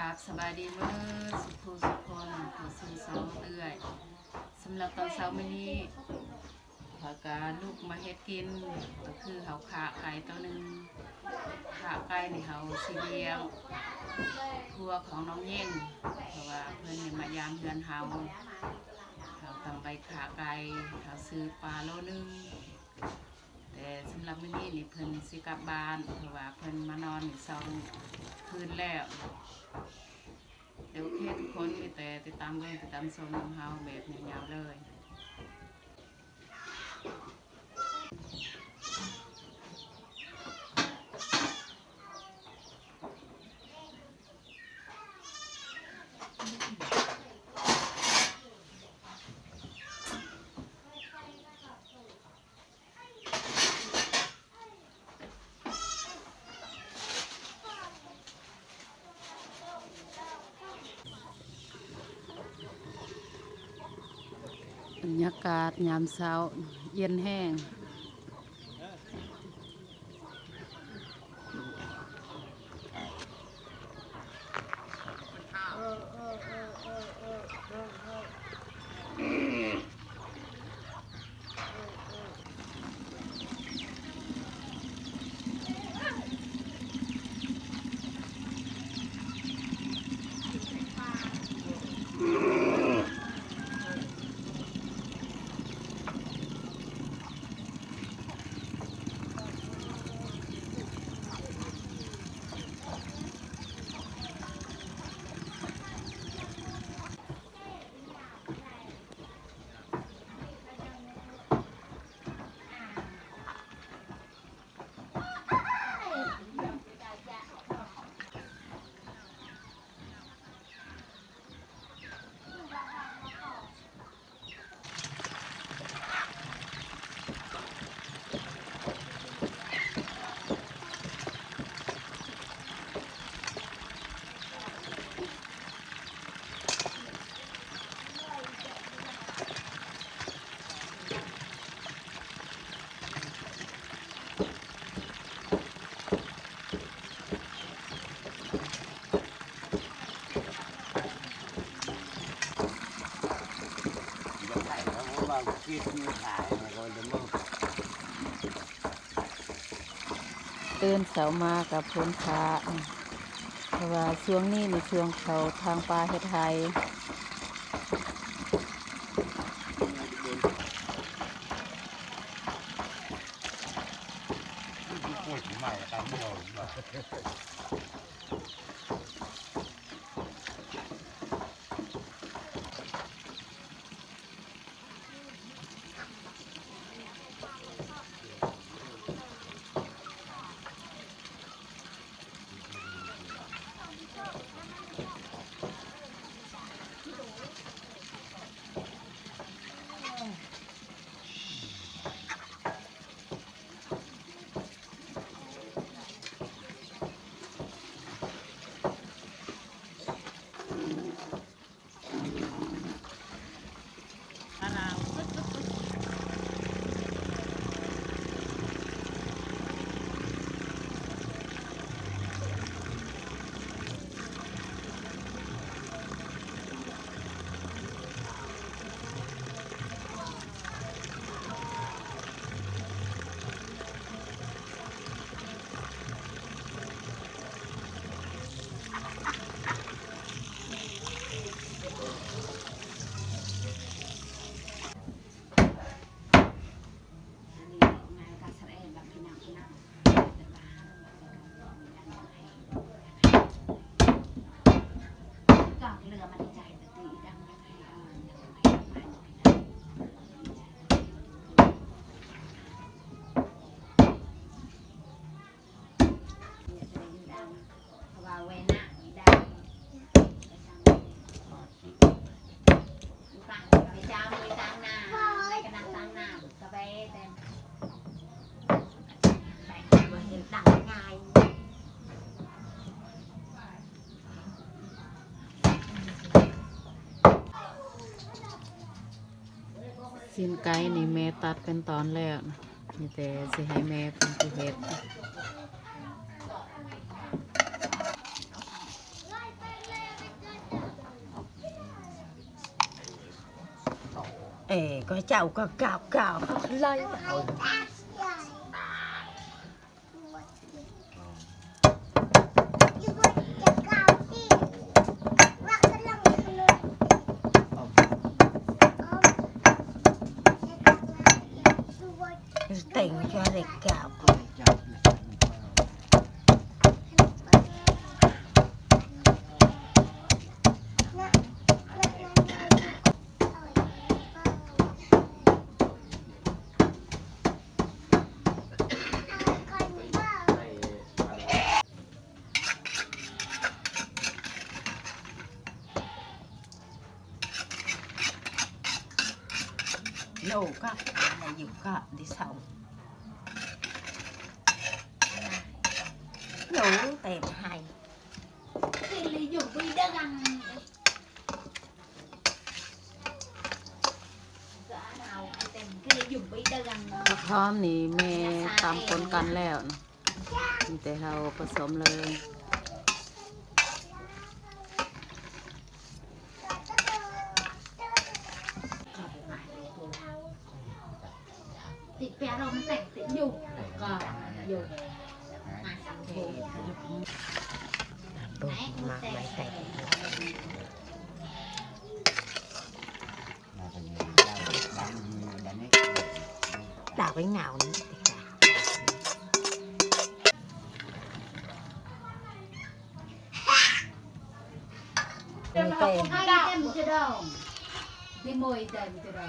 ราบสบายดีเมื่อสุขสุขคนขอสู่เสาเอื่อยสำหรับตอนเช้ามื้อนี้ขากาลูกมาเฮ็ดกินก็คือเฮาขาไก่ตัวหนึ่งขาไก่นี่เฮาสิเลี้ยงครัวของน้องเย่งเพราะว่าเพิ่นนี่มายามเฮือนเฮาต้องไปขาไก่เฮาซื้อปลาโลนึงแต่สำหรับมื้อนี้นี่เพิ่นสิกลับบ้านเพราะว่าเพิ่นมานอนนี่2 คืนแล้วเดี๋ยวโอเคทุกคนมีแต่ติดตามติดตามชมน้ำเฮาแบบยาวๆเลยบรรยากาศยามเช้าเย็นแห้งตื่นเสามากับพ้นฟ้าเพราะว่าช่วงนี้ในช่วงเขาทางปลาเฮ็ดไทยสิ้นไก่นี่แม่ตัดเป็นตอนแล้วมีแต่สิให้แม่เป็นผู้เฮ็ด có cháu có cào cào lấy tỉnh cho để cào nổ các này dùng cọ đi xong nổ tèm hay thì lý dùng đi đã gần nào tem cái lý dùng đi đã gần พร้อมนี่แม่ตามคนกันแล้วนะมีแต่เราผสมเลย ติดแปรเรามันแต่งติดอยู่ก็อยู่มาสังเกต bụng mà mày tèm đào cái nào nữa Tem hai tem chưa đâu đi mồi tem chưa đâu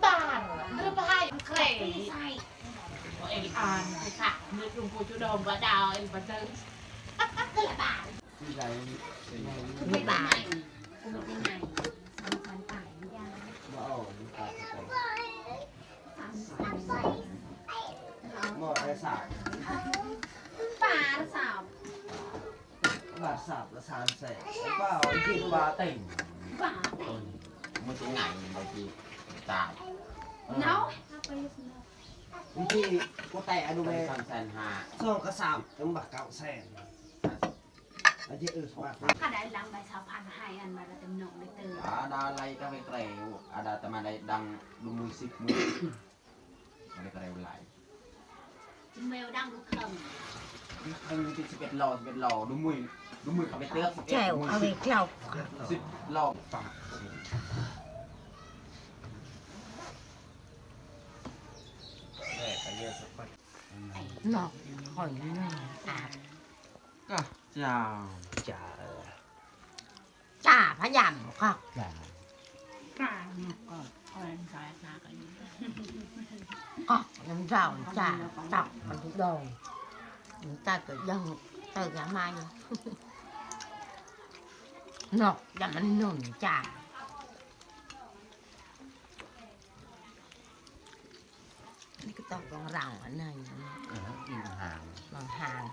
bàn đưa hai khỏe sai em ăn cái khạc nước dùng cô chú đồng và đào em vẫn đơn tức là bàn mấy bà một cái này xong phản phải ra bà sao bà sạp là sàn sẻ bảo chị bà tỉnh bà một cái ngày mà chị tạm nấu chị có tẻ đồ về xăm xanh hà xong cái sạp chúng bà cạo sẻ chị bàถ้าได้ลังใบชาวพันให้อันมาละเต็มหนองเลยเตือ ada lay kafe kreu ada teman lay dang lu musik mu ada kreu lay แมวดังลูกเคิง anh thì sepet lo du mui kafe tước trèo ở đây trèo sip lo nó hỏi nó à cả chào chả chả phải dầm không กลางก็คอยสายตากันอยู่ nhưng rau chả đọc còn cái đồ người ta cứ dần từ ngày mai nó là mình nôn chả cái tao con rau ở này in hàng bằng hàng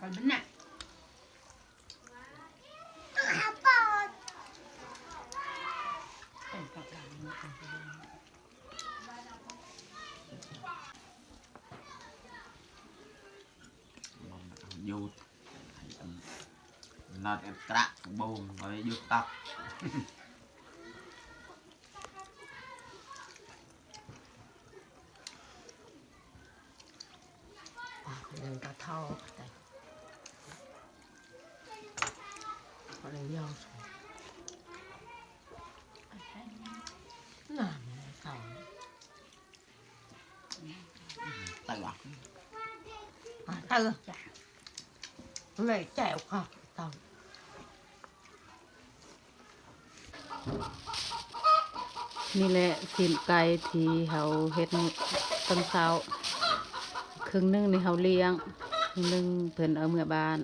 còn bánh nè vô là em cạ bồn rồi vô tập đừng có thô đây có đừng vô nè thầu tay bạc tư lấy chèo không tao นี่แหละสินไก่ที่เราเฮ็ดตอนเช้าครึ่งหนึงนี่เราเลี้ยงครึ่งหนึงเพิ่นเอาเมื่อบ้าน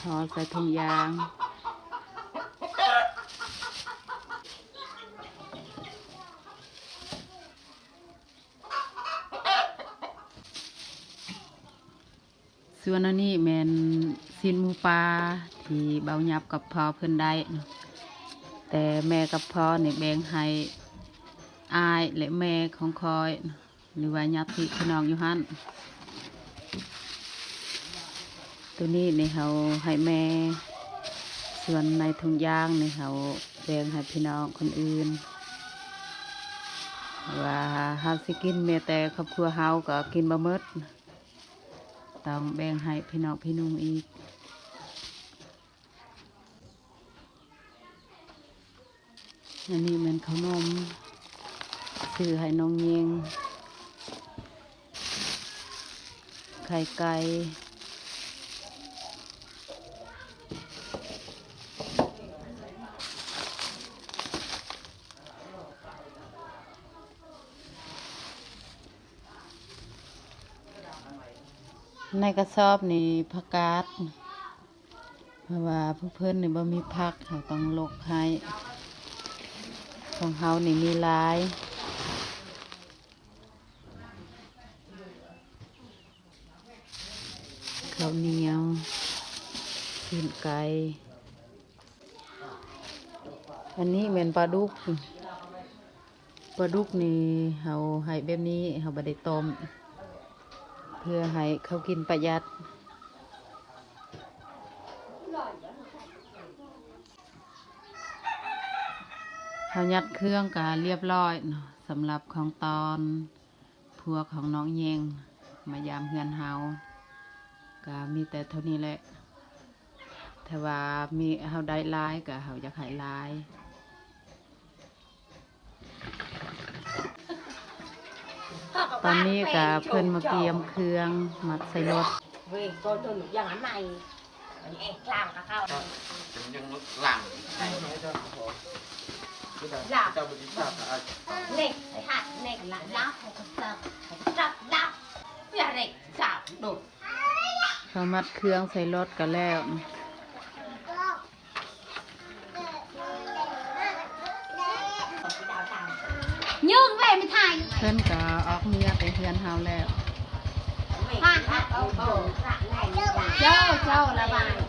ห่อใส่ถุงยางส่วนอันนี้แม่นสินหมูปลาที่เบาหยับกับพ่อเพิ่นได้เนาะแต่แม่กับพ่อนี่แบ่งให้ อายและแม่ของคอยหรือว่าญาติพี่น้องอยู่หั่นตัวนี้ในเขาให้แม่ส่วนในถุงยางในเขาแบ่งให้พี่น้องคนอื่นว่าเฮาสิกินแม้แต่ครอบครัวเฮาก็กินบ่หมดต้องแบ่งให้พี่น้องพี่นุ่งอีกอันนี้มันขนมซื้อให้น้องเยงไข่ไก่ในกระสอบนี่ผักกาดเพราะว่าเพื่อนนี่บ่มีผักเขาต้องลกให้ของเฮานี่มีหลายข้าวเหนียวตีนไก่อันนี้เหมือนปลาดุกนี่เฮาให้แบบนี้เฮาบ่ได้ต้มเพื่อให้เขากินประหยัดเขายัดเครื่องกะเรียบร้อยเนาะสำหรับของตอนพวกของน้องเยงมายามเฮือนเฮาก็มีแต่เท่านี้แหละถ้าว่ามีเฮาได้หลายก็เฮาอยากให้หลายตอนนี้ก็เพิ่นมาเตรียมเครื่องมัดใส่รถ về coi tôi một dân ảnh này em làm cả khao เป็นยังหลัง làm nè phải hạt nè là lắp sập lắp bây giờ này sập đột เขามัดเครื่องใส่รถกันแล้ว nhưng về mới thay เพิ่นก็ออกเมียไปเฮือนเฮาแล้ว châu châu là bài